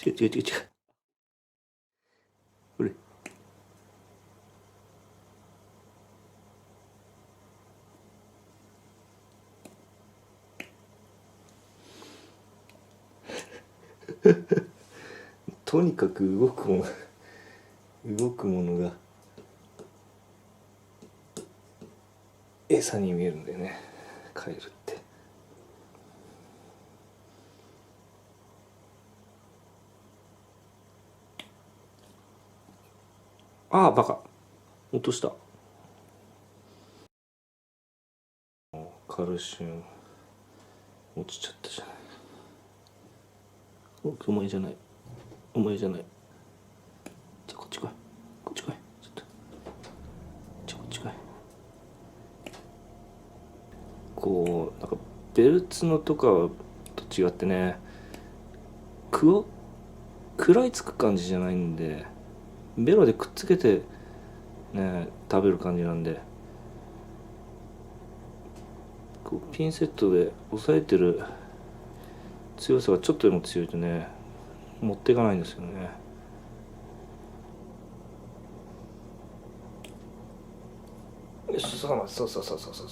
違う違う違う違う。これ。とにかく動くものが餌に見えるんだよね、カエルって。ああバカ、落とした。カルシウム落ちちゃったじゃない。お前じゃない、お前じゃない。じゃあこっち来い、こっち来い、ちょっと、じゃあこっち来い。こうなんかベルツのとかと違ってね、食らいつく感じじゃないんで、ベロでくっつけてね食べる感じなんで、こうピンセットで押さえてる強さがちょっとでも強いとね持っていかないんですよね。よし、そうそうそうそうそうそう。